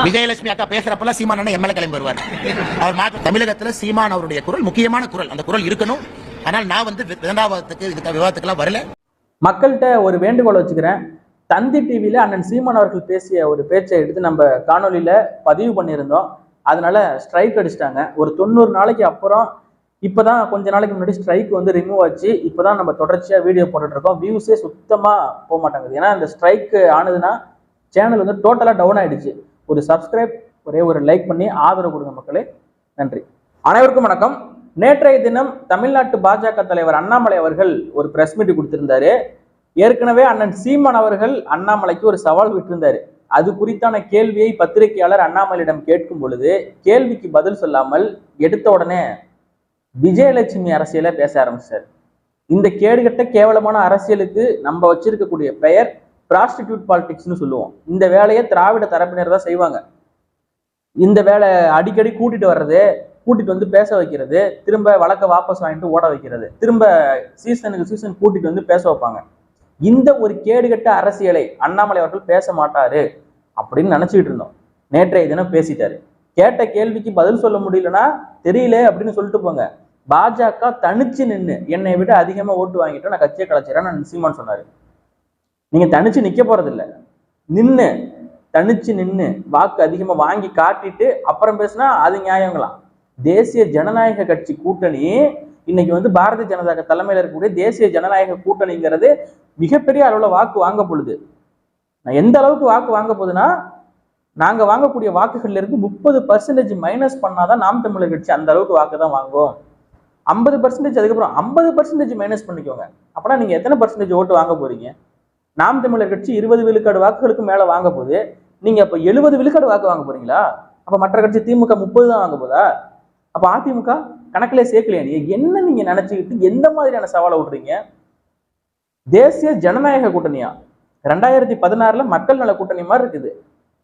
விஜயலட்சுமி அக்கா பேசுறப்பெல்லாம் சீமான் அண்ணன் எம்எல்ஏ கிளம்பி வருவார். அவர் தமிழகத்துல சீமான் அவருடைய குரல் முக்கியமான குரல், அந்த குரல் இருக்கணும். ஆனால் நான் விதண்டாவாதத்துக்கு இதுக்கு விவாதத்துக்கெல்லாம் வரல. மக்கள்கிட்ட ஒரு வேண்டுகோள் வச்சுக்கிறேன். தந்தி டிவியில அண்ணன் சீமான் அவர்கள் பேசிய ஒரு பேச்சை எடுத்து நம்ம காணொலியில பதிவு பண்ணியிருந்தோம். அதனால ஸ்ட்ரைக் அடிச்சிட்டாங்க. ஒரு 90 நாளைக்கு அப்புறம் இப்பதான் கொஞ்ச நாளைக்கு முன்னாடி ஸ்ட்ரைக் ரிமூவ் ஆச்சு. இப்பதான் நம்ம தொடர்ச்சியா வீடியோ போட்டுட்டு இருக்கோம். வியூஸே சுத்தமா போக மாட்டாங்குது. ஏன்னா இந்த ஸ்ட்ரைக் ஆனதுன்னா சேனல் டோட்டலா டவுன் ஆயிடுச்சு. ஒரு சப்ஸ்கிரைப், ஒரே ஒரு லைக் பண்ணி ஆதரவு கொடுங்க மக்களே. நன்றி. அனைவருக்கும் வணக்கம். நேற்றைய தினம் தமிழ்நாட்டு பாஜக தலைவர் அண்ணாமலை அவர்கள் ஒரு பிரஸ் மீட் கொடுத்திருந்தாரு. ஏற்கனவே அண்ணன் சீமான் அவர்கள் அண்ணாமலைக்கு ஒரு சவால் விட்டிருந்தாரு. அது குறித்தான கேள்வியை பத்திரிகையாளர் அண்ணாமலையிடம் கேட்கும் பொழுது கேள்விக்கு பதில் சொல்லாமல் எடுத்த உடனே விஜயலட்சுமி அரசியலை பேச ஆரம்பிச்சார். இந்த கேடுகட்ட கேவலமான அரசியலுக்கு நம்ம வச்சிருக்கக்கூடிய பெயர் பிராஸ்டிடியூட் பாலிடிக்ஸ்னு சொல்லுவோம். இந்த வேலையை திராவிட தரப்பினர் தான் செய்வாங்க. இந்த வேலை அடிக்கடி கூட்டிட்டு வர்றது, கூட்டிட்டு பேச வைக்கிறது, திரும்ப வழக்க வாபஸ் வாங்கிட்டு ஓட வைக்கிறது, திரும்ப சீசனுக்கு சீசன் கூட்டிட்டு பேச வைப்பாங்க. இந்த ஒரு கேடுகட்ட அரசியலை அண்ணாமலை அவர்கள் பேச மாட்டாரு அப்படின்னு நினைச்சிட்டு இருந்தோம். நேற்றைய தினம் பேசிட்டாரு. கேட்ட கேள்விக்கு பதில் சொல்ல முடியலன்னா தெரியல அப்படின்னு சொல்லிட்டு போங்க. பாஜக தனிச்சு நின்று என்னை விட அதிகமா ஓட்டு வாங்கிட்டு நான் கட்சியை கலைச்சிடறேன்னு சீமான் சொன்னாரு. நீங்க தனிச்சு நிக்க போறது இல்லை, தனிச்சு நின்று வாக்கு அதிகமா வாங்கி காட்டிட்டு அப்புறம் பேசினா அது நியாயங்களாம். தேசிய ஜனநாயக கட்சி கூட்டணி இன்னைக்கு பாரதிய ஜனதா தலைமையில இருக்கக்கூடிய தேசிய ஜனநாயக கூட்டணிங்கிறது மிகப்பெரிய அளவுல வாக்கு வாங்க பொழுது. எந்த அளவுக்கு வாக்கு வாங்க போகுதுன்னா, நாங்க வாங்கக்கூடிய வாக்குகள்ல இருந்து 30% மைனஸ் பண்ணாதான் நாம் தமிழர் கட்சி அந்த அளவுக்கு வாக்கு தான் வாங்குவோம். 50%, அதுக்கப்புறம் 50% மைனஸ் பண்ணிக்கோங்க. அப்பனா நீங்க எத்தனை பர்சன்டேஜ் ஓட்டு வாங்க போறீங்க? நாம் தமிழர் கட்சி 20 விழுக்காடு வாக்குகளுக்கு மேல வாங்க போகுது. நீங்க அப்ப 70 விழுக்காடு வாக்கு வாங்க போறீங்களா? அப்ப மற்ற கட்சி திமுக 30 தான் வாங்க போதா? அப்ப அதிமுக கணக்கிலே சேர்க்கலையா? என்ன நீங்க நினைச்சுக்கிட்டு எந்த மாதிரியான சவாலை விடுறீங்க? தேசிய ஜனநாயக கூட்டணியா 2016 மக்கள் நல கூட்டணி மாதிரி இருக்குது.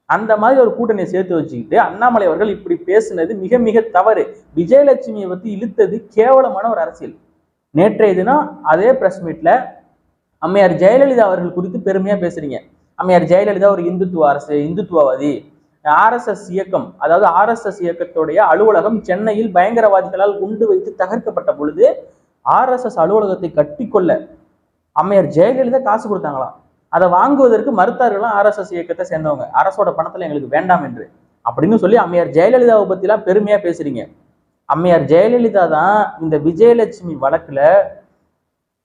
அந்த மாதிரி ஒரு கூட்டணியை சேர்த்து வச்சுக்கிட்டு அண்ணாமலை அவர்கள் இப்படி பேசுனது மிக மிக தவறு. விஜயலட்சுமியை பத்தி இழுத்தது கேவலமான ஒரு அரசியல். நேற்றைய தினம் அதே பிரஸ் மீட்ல அம்மையார் ஜெயலலிதா அவர்கள் குறித்து பெருமையா பேசுறீங்க. அம்மையார் ஜெயலலிதா ஒரு இந்துத்துவவாதி. RSS இயக்கம், அதாவது RSS இயக்கத்துடைய அலுவலகம் சென்னையில் பயங்கரவாதிகளால் குண்டு வைத்து தகர்க்கப்பட்ட பொழுது RSS அலுவலகத்தை கட்டிக்கொள்ள அம்மையார் ஜெயலலிதா காசு கொடுத்தாங்களாம். அதை வாங்குவதற்கு மறுத்தார்களாம் RSS இயக்கத்தை சேர்ந்தவங்க. அரசோட பணத்துல எங்களுக்கு வேண்டாம் என்று அப்படின்னு சொல்லி அம்மையார் ஜெயலலிதாவை பத்தி எல்லாம் பெருமையா பேசுறீங்க. அம்மையார் ஜெயலலிதா தான் இந்த விஜயலட்சுமி வழக்குல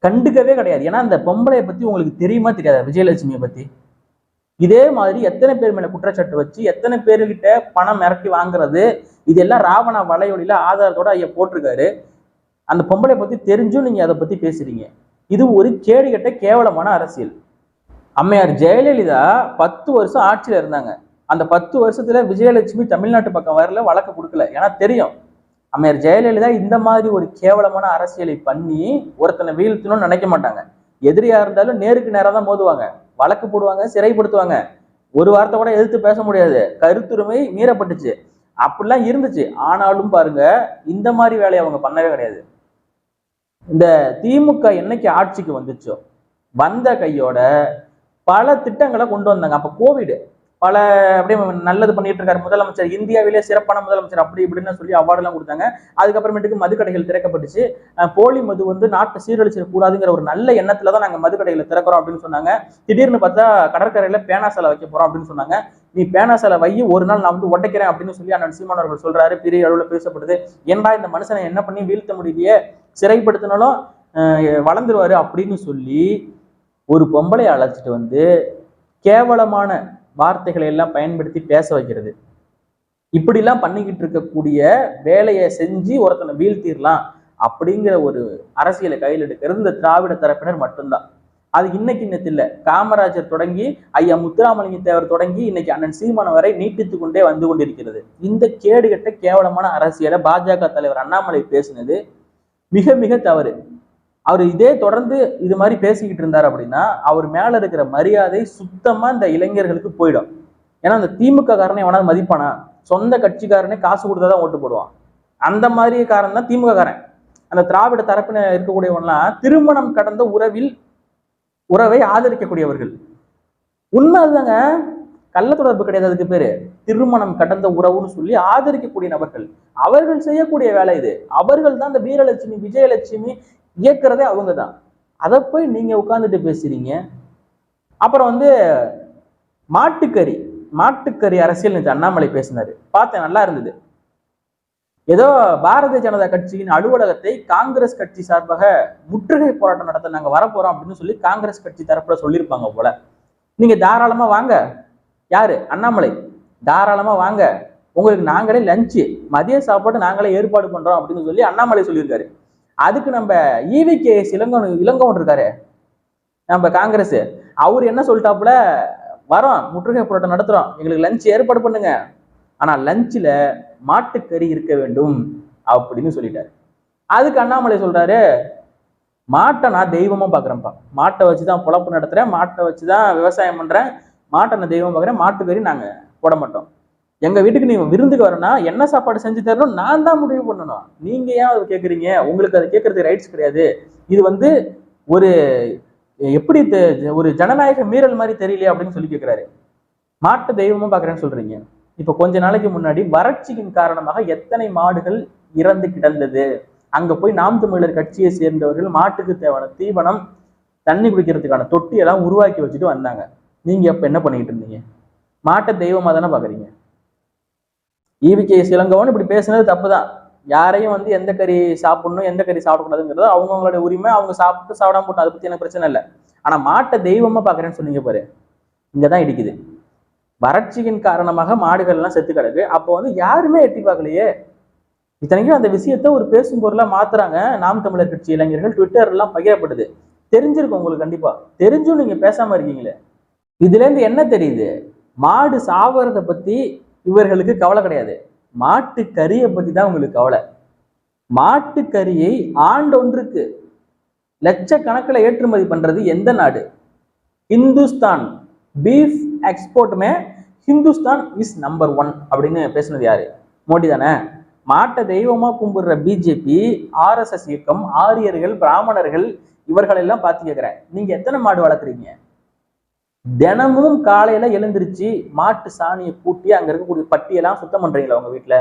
கண்டுக்கவே கிடையாது. ஏன்னா அந்த பொம்பளையை பத்தி உங்களுக்கு தெரியுமா தெரியாதா? விஜயலட்சுமியை பத்தி இதே மாதிரி எத்தனை பேர் மேல குற்றச்சாட்டு வச்சு எத்தனை பேருகிட்ட பணம் மிரட்டி வாங்குறது, இதெல்லாம் ராவணா வலையொலியில ஆதாரத்தோட ஐயா போட்டிருக்காரு. அந்த பொம்பளை பத்தி தெரிஞ்சும் நீங்க அதை பத்தி பேசுறீங்க. இது ஒரு கேடுகட்ட கேவலமான அரசியல். அம்மையார் ஜெயலலிதா 10 வருஷம் ஆட்சியில இருந்தாங்க. அந்த 10 வருஷத்துல விஜயலட்சுமி தமிழ்நாட்டு பக்கம் வரல, வழக்கு கொடுக்கல. ஏன்னா தெரியும் அம்மையார் ஜெயலலிதா இந்த மாதிரி ஒரு கேவலமான அரசியலை பண்ணி ஒருத்தனை வீழ்த்தணும்னு நினைக்க மாட்டாங்க. எதிரியா இருந்தாலும் நேருக்கு நேரம் தான் மோதுவாங்க, வழக்கு போடுவாங்க, சிறைப்படுத்துவாங்க. ஒரு வார்த்தை கூட எதிர்த்து பேச முடியாது. கருத்துரிமை மீறப்பட்டுச்சு, அப்படிலாம் இருந்துச்சு. ஆனாலும் பாருங்க, இந்த மாதிரி வேலையை அவங்க பண்ணவே கிடையாது. இந்த திமுக என்னைக்கு ஆட்சிக்கு வந்துச்சோ வந்த கையோட பல திட்டங்களை கொண்டு வந்தாங்க. அப்ப கோவிட் பல அப்படியே நல்லது பண்ணிட்டு இருக்காரு முதலமைச்சர், இந்தியாவிலே சிறப்பான முதலமைச்சர் அப்படி இப்படின்னு சொல்லி அவார்டு எல்லாம் கொடுத்தாங்க. அதுக்கப்புறமேட்டுக்கு மதுக்கடைகள் திறக்கப்பட்டுச்சு. போலி மது நாட்டை சீரழிச்சிடக்கூடாதுங்கிற ஒரு நல்ல எண்ணத்துலதான் நாங்க மதுக்கடைகளை திறக்கிறோம் அப்படின்னு சொன்னாங்க. திடீர்னு பார்த்தா கடற்கரையில பேனா சிலை வைக்க போறோம் அப்படின்னு சொன்னாங்க. நீ பேனா சிலை வை, ஒரு நாள் நான் உடைக்கிறேன் அப்படின்னு சொல்லி அண்ணன் சீமான் அவர்கள் சொல்றாரு. பெரிய அளவுல பேசப்படுது. ஏன்டா இந்த மனுஷனை என்ன பண்ணி வீழ்த்த முடியலையே, சிறைப்படுத்தினாலும் வளர்ந்துருவாரு அப்படின்னு சொல்லி ஒரு பொம்பளை அழைச்சிட்டு கேவலமான வார்த்தைகளை எல்லாம் பயன்படுத்தி பேச வைக்கிறது. இப்படிலாம் பண்ணிக்கிட்டு இருக்கக்கூடிய வேலையை செஞ்சு ஒருத்தனை வீழ்த்திடலாம் அப்படிங்கிற ஒரு அரசியலை கையில் எடுக்கிறது இந்த திராவிட தரப்பினர் மட்டும்தான். அது இன்னைக்கு இல்ல, காமராஜர் தொடங்கி ஐயா முத்துராமலிங்க தேவர் தொடங்கி இன்னைக்கு அண்ணன் சீமான் வரை நீட்டித்து கொண்டே வந்து கொண்டிருக்கிறது. இந்த கேடுகட்ட கேவலமான அரசியலை பாஜக தலைவர் அண்ணாமலை பேசினது மிக மிக தவறு. அவர் இதே தொடர்ந்து இது மாதிரி பேசிக்கிட்டு இருந்தார் அப்படின்னா அவர் மேல இருக்கிற மரியாதை சுத்தமா இந்த இளைஞர்களுக்கு போயிடும். ஏன்னா அந்த திமுக காரனை எவனாவது மதிப்பானா? சொந்த கட்சிக்காரனே காசு கொடுத்தாதான் ஓட்டு போடுவான். அந்த மாதிரி காரன் தான் திமுக காரன். அந்த திராவிட தரப்பின இருக்கக்கூடியவன்லாம் திருமணம் கடந்த உறவை ஆதரிக்கக்கூடியவர்கள். உண்மை அதுதாங்க. கள்ள தொடர்பு கிடையாது, அதுக்கு பேரு திருமணம் கடந்த உறவுன்னு சொல்லி ஆதரிக்கக்கூடிய நபர்கள். அவர்கள் செய்யக்கூடிய வேலை இது. அவர்கள் தான் இந்த வீரலட்சுமி விஜயலட்சுமி இயக்குறதே அவங்க தான். அதை போய் நீங்க உட்கார்ந்துட்டு பேசுறீங்க. அப்புறம் மாட்டுக்கறி மாட்டுக்கறி அரசியல் நேற்று அண்ணாமலை பேசினாரு, பார்த்தேன், நல்லா இருந்தது. ஏதோ பாரதிய ஜனதா கட்சியின் அலுவலகத்தை காங்கிரஸ் கட்சி சார்பாக முற்றுகை போராட்டம் நடத்த நாங்க வரப்போறோம் அப்படின்னு சொல்லி காங்கிரஸ் கட்சி தரப்புல சொல்லியிருப்பாங்க போல. நீங்க தாராளமா வாங்க, யாரு அண்ணாமலை, தாராளமா வாங்க, உங்களுக்கு நாங்களே லஞ்சு மதிய சாப்பாடு நாங்களே ஏற்பாடு பண்றோம் அப்படின்னு சொல்லி அண்ணாமலை சொல்லியிருக்காரு. அதுக்கு நம்ம EVKS இளங்கோவன் இருக்காரு, நம்ம காங்கிரஸ், அவர் என்ன சொல்லிட்டாப்புல, வரோம் முற்றுகை போராட்டம் நடத்துறோம், எங்களுக்கு லஞ்ச் ஏற்பாடு பண்ணுங்க, ஆனா லஞ்சில் மாட்டுக்கறி இருக்க வேண்டும் அப்படின்னு சொல்லிட்டாரு. அதுக்கு அண்ணாமலை சொல்றாரு, மாட்டை நான் தெய்வமா பாக்குறேன்ப்பா, மாட்டை வச்சுதான் பொழப்பு நடத்துறேன், மாட்டை வச்சுதான் விவசாயம் பண்றேன், மாட்டை நான் தெய்வம் பாக்குறேன், மாட்டுக்கறி நாங்க போட மாட்டோம். எங்க வீட்டுக்கு நீங்க விருந்துக்கு வரணும்னா என்ன சாப்பாடு செஞ்சு தரணும் நான் தான் முடிவு பண்ணணும், நீங்க ஏன் அதை கேட்குறீங்க, உங்களுக்கு அதை கேட்கறதுக்கு ரைட்ஸ் கிடையாது. இது ஒரு எப்படி ஒரு ஜனநாயக மீறல் மாதிரி தெரியலையே அப்படின்னு சொல்லி கேட்கிறாரு. மாட்டை தெய்வமா பாக்குறேன்னு சொல்றீங்க. இப்ப கொஞ்ச நாளைக்கு முன்னாடி வறட்சியின் காரணமாக எத்தனை மாடுகள் இறந்து கிடந்தது, அங்க போய் நாம் தமிழர் கட்சியை சேர்ந்தவர்கள் மாட்டுக்கு தேவையான தீவனம் தண்ணி குடிக்கிறதுக்கான தொட்டி எல்லாம் உருவாக்கி வச்சுட்டு வந்தாங்க. நீங்க அப்ப என்ன பண்ணிட்டு இருந்தீங்க? மாட்டை தெய்வமா தானே பாக்குறீங்க. EVKS இளங்கோவன் இப்படி பேசுனது தப்புதான். யாரையும் எந்த கறி சாப்பிடணும் எந்த கறி சாப்பிடக்கூடாதுங்கிறது அவங்களுடைய உரிமை, அவங்க சாப்பிட்டு சாப்பிடாம போட்டோம், அதை பத்தி எனக்கு பிரச்சனை இல்லை. ஆனா மாட்டை தெய்வமா பாக்குறேன்னு சொன்னீங்க பாரு, இங்கதான் இடிக்குது. வறட்சியின் காரணமாக மாடுகள் எல்லாம் செத்து கிடக்கு. அப்போ யாருமே எட்டி பார்க்கலையே. இத்தனைக்கும் அந்த விஷயத்த ஒரு பேசும் பொருளா மாத்துறாங்க நாம் தமிழர் கட்சி இளைஞர்கள். ட்விட்டர் எல்லாம் பகிரப்படுது, தெரிஞ்சிருக்கும் உங்களுக்கு, கண்டிப்பா தெரிஞ்சும் நீங்க பேசாம இருக்கீங்களே. இதுல இருந்து என்ன தெரியுது? மாடு சாவறத பத்தி இவர்களுக்கு கவலை கிடையாது, மாட்டு கறியை பத்தி தான் உங்களுக்கு கவலை. மாட்டு கறியை ஆண்டொன்றுக்கு லட்சக்கணக்கில் ஏற்றுமதி பண்றது எந்த நாடு? இந்துஸ்தான். பீஃப் எக்ஸ்போர்ட்டுமே ஹிந்துஸ்தான் இஸ் நம்பர் 1 அப்படின்னு பேசுனது யாரு? மோடி தானே. மாட்டை தெய்வமா கும்பிடுற பிஜேபி, RSS இயக்கம், ஆரியர்கள், பிராமணர்கள் இவர்களெல்லாம் பார்த்து கேட்கிறேன், நீங்க எத்தனை மாடு வளர்க்குறீங்க? தினமும் காலையில எழுந்திருச்சு மாட்டு சாணியை கூட்டி அங்க இருக்கக்கூடிய பட்டியெல்லாம் சுத்தம் பண்றீங்களா உங்க வீட்டுல?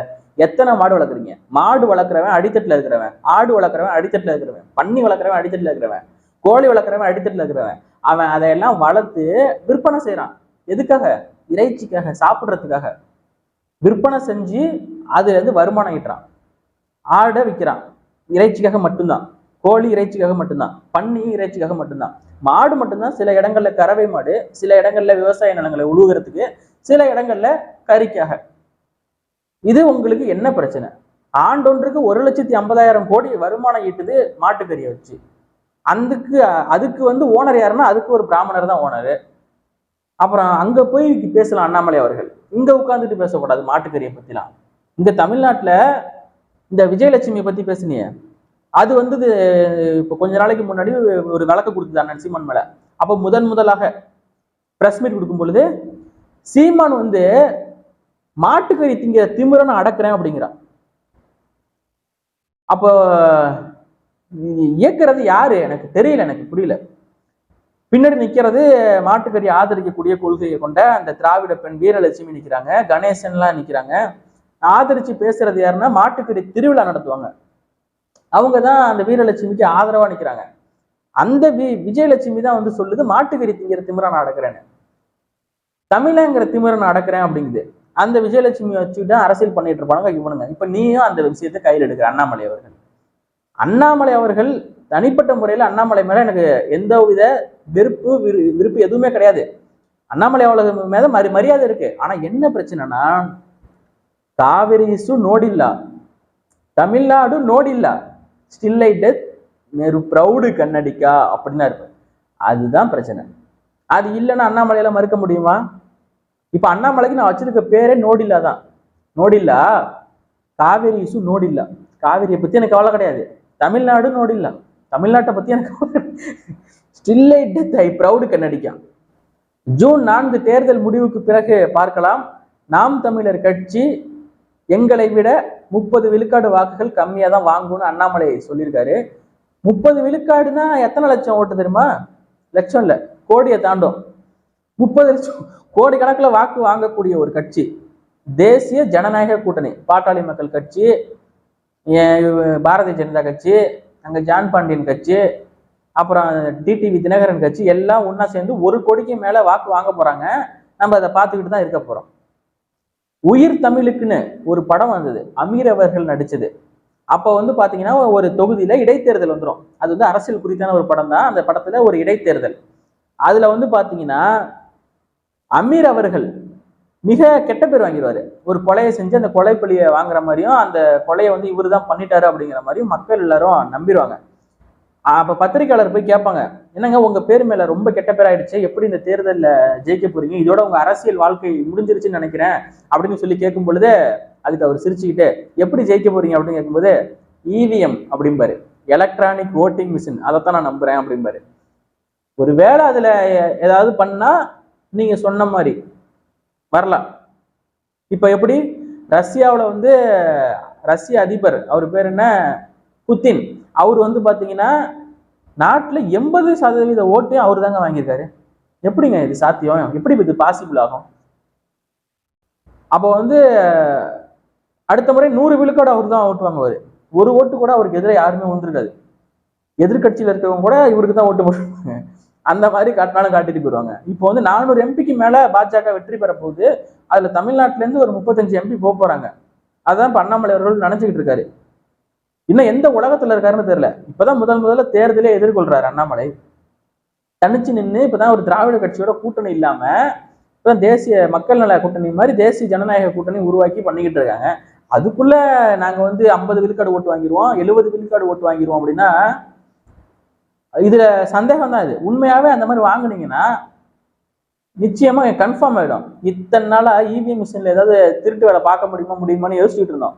எத்தனை மாடு வளர்க்குறீங்க? மாடு வளர்க்குறவன் அடித்தட்டுல இருக்கிறவன், ஆடு வளர்க்குறவன் அடித்தட்டுல இருக்கிறவன், பன்னி வளர்க்குறவன் அடித்தட்டுல இருக்கிறவன், கோழி வளர்க்குறவன் அடித்தட்டுல இருக்கிறவன், அவன் அதையெல்லாம் வளர்த்து விற்பனை செய்யறான். எதுக்காக? இறைச்சிக்காக, சாப்பிட்றதுக்காக விற்பனை செஞ்சு அதுல இருந்து வருமானம் ஈட்டுறான். ஆடை விற்கிறான் இறைச்சிக்காக மட்டும்தான், கோழி இறைச்சிக்காக மட்டும்தான், பன்னி இறைச்சிக்காக மட்டும்தான். மாடு மட்டும்தான் சில இடங்கள்ல கறவை மாடு, சில இடங்கள்ல விவசாய நிலங்களை உழுவுறதுக்கு, சில இடங்கள்ல கறிக்காக. இது உங்களுக்கு என்ன பிரச்சனை? ஆண்டொன்றுக்கு 1,50,000 கோடி வருமானம் ஈட்டுது மாட்டுக்கறியை வச்சு. அதுக்கு ஓனர் யாருன்னா அதுக்கு ஒரு பிராமணர் தான் ஓனரு. அப்புறம் அங்க போய் பேசலாம் அண்ணாமலை அவர்கள், இங்க உட்கார்ந்துட்டு பேசக்கூடாது மாட்டுக்கறியை பத்திலாம். இந்த தமிழ்நாட்டுல இந்த விஜயலட்சுமியை பத்தி பேசுனிய, அது இப்போ கொஞ்ச நாளைக்கு முன்னாடி ஒரு வழக்கு கொடுத்தது அண்ணன் சீமான் மேல. அப்ப முதலாக பிரஸ் மீட் கொடுக்கும் பொழுது சீமான் மாட்டுக்கறி திங்கிற திமிர நான் அடக்குறேன் அப்படிங்கிறான். அப்போ இயக்குறது யாரு எனக்கு தெரியல, எனக்கு புரியல. பின்னாடி நிக்கிறது மாட்டுக்கறி ஆதரிக்கக்கூடிய கொள்கையை கொண்ட அந்த திராவிட பெண் வீரலட்சுமி நிக்கிறாங்க, கணேசன்லாம் நிக்கிறாங்க. ஆதரிச்சு பேசுறது யாருன்னா மாட்டுக்கறி திருவிழா நடத்துவாங்க, அவங்க தான் அந்த வீரலட்சுமிக்கு ஆதரவா நிக்கிறாங்க. அந்த விஜயலட்சுமி தான் சொல்லுது மாட்டுக்கறி திங்கிற திமிர நான் அடக்குறேன்னு. தமிழங்கிற திமிர நான் அடக்குறேன் அப்படிங்குது. அந்த விஜயலட்சுமி வச்சுட்டு அரசியல் பண்ணிட்டு இருப்பாங்க இவனுங்க. இப்ப நீயும் அந்த விஷயத்தை கையில் எடுக்கிற அண்ணாமலை அவர்கள் தனிப்பட்ட முறையில் அண்ணாமலை மேல எனக்கு எந்தவித விருப்பு எதுவுமே கிடையாது. அண்ணாமலை அவர்கள் மேல மரியாதை இருக்கு. ஆனா என்ன பிரச்சனைனா, காவிரி இசு நோடில்லா, தமிழ்நாடு நோடில்லா, ஸ்டில் ஐ டெத் மேரு ப்ரௌடு கன்னடிக்கா அப்படின்னா இருப்பார். அதுதான் பிரச்சனை. அது இல்லைன்னா அண்ணாமலையெல்லாம் மறுக்க முடியுமா? இப்ப அண்ணாமலைக்கு நான் வச்சிருக்க பேரே நோடில்லா தான். நோடில்லா, காவிரி இசு நோடில்லா. காவிரியை பத்தி எனக்கு கவலை கிடையாது, தமிழ்நாடு நோடில்லா, தமிழ்நாட்டை பத்தி எனக்கு still I death I proud Kannadiga. June 4 தேர்தல் முடிவுக்கு பிறகு பார்க்கலாம். நாம் தமிழர் கட்சி எங்களை விட 30 விழுக்காடு வாக்குகள் கம்மியா தான் வாங்கும்னு அண்ணாமலை சொல்லியிருக்காரு. 30 விழுக்காடுனா எத்தனை லட்சம் ஓட்டு தெரியுமா? லட்சம் இல்ல, கோடியை தாண்டும். 30 லட்சம் கோடிக்கணக்கில் வாக்கு வாங்கக்கூடிய ஒரு கட்சி தேசிய ஜனநாயக கூட்டணி, பாட்டாளி மக்கள் கட்சி, பாரதிய ஜனதா கட்சி, அங்க ஜான் பாண்டியன் கட்சி, அப்புறம் டிடிவி தினகரன் கட்சி எல்லாம் ஒன்னா சேர்ந்து 1 கோடிக்கு மேல வாக்கு வாங்க போறாங்க. நம்ம அதை பார்த்துக்கிட்டு தான் இருக்க போறோம். உயிர் தமிழுக்குன்னு ஒரு படம் வந்தது, அமீர் அவர்கள் நடிச்சது. அப்ப வந்து பாத்தீங்கன்னா ஒரு தொகுதியில இடைத்தேர்தல் வந்துடும். அது வந்து அரசியல் குறித்தான ஒரு படம் தான். அந்த படத்துல ஒரு இடைத்தேர்தல், அதுல வந்து பாத்தீங்கன்னா அமீர் அவர்கள் மிக கெட்ட பேர் வாங்கிடுவாரு. ஒரு கொலையை செஞ்சு அந்த கொலை பழியை வாங்குற மாதிரியும், அந்த கொலையை வந்து இவரு தான் பண்ணிட்டாரு அப்படிங்கிற மாதிரியும் மக்கள் எல்லாரும் நம்பிடுவாங்க. அப்ப பத்திரிகையாளர் போய் கேட்பாங்க, என்னங்க உங்க பேர் மேல ரொம்ப கெட்ட பேர் ஆயிடுச்சு, எப்படி இந்த தேர்தலில் ஜெயிக்க போறீங்க, இதோட உங்க அரசியல் வாழ்க்கை முடிஞ்சிருச்சுன்னு நினைக்கிறேன் அப்படின்னு சொல்லி கேட்கும் பொழுது, அதுக்கு அவர் சிரிச்சுக்கிட்டு எப்படி ஜெயிக்க போறீங்க அப்படின்னு கேட்கும்போது, இவிஎம் அப்படிம்பாரு, எலக்ட்ரானிக் ஓட்டிங் மிஷின், அதைத்தான் நான் நம்புறேன் அப்படிம்பாரு. ஒரு வேளை அதுல ஏதாவது பண்ணா நீங்க சொன்ன மாதிரி வரலாம். இப்ப எப்படி ரஷ்யாவில் வந்து ரஷ்ய அதிபர், அவர் பேர் என்ன, புத்தின், அவர் வந்து பாத்தீங்கன்னா நாட்டுல 80% ஓட்டையும் அவர் தாங்க வாங்கியிருக்காரு. எப்படிங்க இது சாத்தியம், எப்படி இது பாசிபிள் ஆகும்? அப்போ வந்து அடுத்த முறை 100 விழுக்காடு அவர் தான் ஓட்டு வாங்குவாரு. ஒரு ஓட்டு கூட அவருக்கு எதிராக யாருமே வந்துருக்காது. எதிர்கட்சியில இருக்கிறவங்க கூட இவருக்கு தான் ஓட்டு போட்டுருப்பாங்க. அந்த மாதிரி காட்டினாலும் காட்டிட்டு போயிடுவாங்க. இப்போ வந்து 400 எம்பிக்கு மேல பாஜக வெற்றி பெற போகுது. அதுல தமிழ்நாட்டுல இருந்து ஒரு 35 எம்பி போறாங்க. அதான் அண்ணாமலை அவர்கள் நினைச்சுக்கிட்டு இருக்காரு. இன்னும் எந்த உலகத்துல இருக்காருன்னு தெரியல. இப்பதான் முதல்ல தேர்தலே எதிர்கொள்றாரு அண்ணாமலை. தனிச்சு நின்று இப்பதான் ஒரு திராவிட கட்சியோட கூட்டணி இல்லாம இப்பதான் தேசிய மக்கள் நல கூட்டணி மாதிரி தேசிய ஜனநாயக கூட்டணி உருவாக்கி பண்ணிக்கிட்டு இருக்காங்க. அதுக்குள்ள நாங்க வந்து 50 விழுக்காடு ஓட்டு வாங்கிடுவோம், 70 விழுக்காடு ஓட்டு வாங்கிடுவோம் அப்படின்னா இதுல சந்தேகம் தான். இது உண்மையாவே அந்த மாதிரி வாங்கினீங்கன்னா நிச்சயமா கன்ஃபார்ம் ஆயிடும். இத்தனை நாளா இவிஎம் மிஷின்ல ஏதாவது திருட்டு வேலை பார்க்க முடியுமான்னு யோசிச்சுட்டு இருந்தோம்.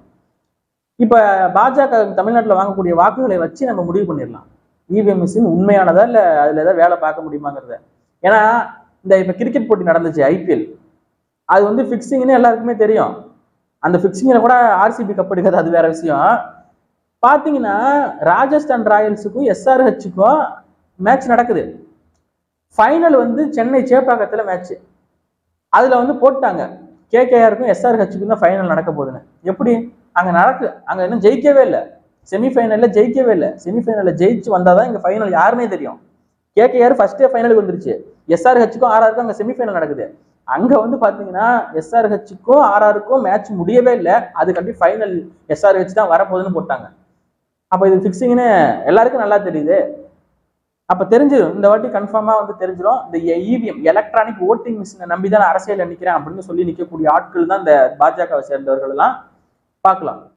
இப்ப பாஜக தமிழ்நாட்டில் வாங்கக்கூடிய வாக்குகளை வச்சு நம்ம முடிவு பண்ணிடலாம், இவிஎம் மிஷின் உண்மையானதா இல்ல அதுல ஏதாவது வேலை பார்க்க முடியுமாங்கிறத. ஏன்னா இந்த இப்ப கிரிக்கெட் போட்டி நடந்துச்சு, ஐபிஎல், அது வந்து பிக்சிங்னு எல்லாருக்குமே தெரியும். அந்த பிக்சிங்ல கூட ஆர்சிபி கப் எடுக்காது, அது வேற விஷயம். பாத்தீங்கன்னா ராஜஸ்தான் ராயல்ஸுக்கும் எஸ்ஆர்ஹெச்சுக்கும் மேட்ச் நடக்குது. ஃபைனல் வந்து சென்னை சேப்பாக்கத்துல மேட்ச். அதுல வந்து போட்டாங்க கேகேஆருக்கும் எஸ்ஆர்ஹெச்சுக்கும் தான் ஃபைனல் நடக்க போகுதுன்னு. எப்படி அங்க அங்க இன்னும் ஜெயிக்கவே இல்லை, செமிஃபைனல்ல ஜெயிக்கவே இல்லை. செமிஃபைனல்ல ஜெயிச்சு வந்தாதான் இங்க ஃபைனல் யாருன்னே தெரியும். கேகேஆர் ஃபர்ஸ்டே ஃபைனலுக்கு வந்துருச்சு, எஸ்ஆர்ஹெச்சுக்கும் ஆர்ஆருக்கும் அங்க செமிஃபைனல் நடக்குது. அங்க வந்து பாத்தீங்கன்னா எஸ்ஆர்ஹெச்சுக்கும் ஆர்ஆருக்கும் மேட்ச் முடியவே இல்லை, அதுக்காண்டி ஃபைனல் எஸ்ஆர்ஹெச் தான் வரப்போகுதுன்னு போட்டாங்க. அப்ப இது பிக்சிங்னு எல்லாருக்கும் நல்லா தெரியுது. அப்ப தெரிஞ்சிடும், இந்த வாட்டி கன்ஃபார்மா வந்து தெரிஞ்சிடும். இந்த இவிஎம் எலக்ட்ரானிக் ஓட்டிங் மிஷினை நம்பிதான் அரசியல் நினைக்கிறேன் அப்படின்னு சொல்லி நிற்கக்கூடிய ஆட்கள் தான் இந்த பாஜகவை சேர்ந்தவர்கள் எல்லாம். பார்க்கலாம்.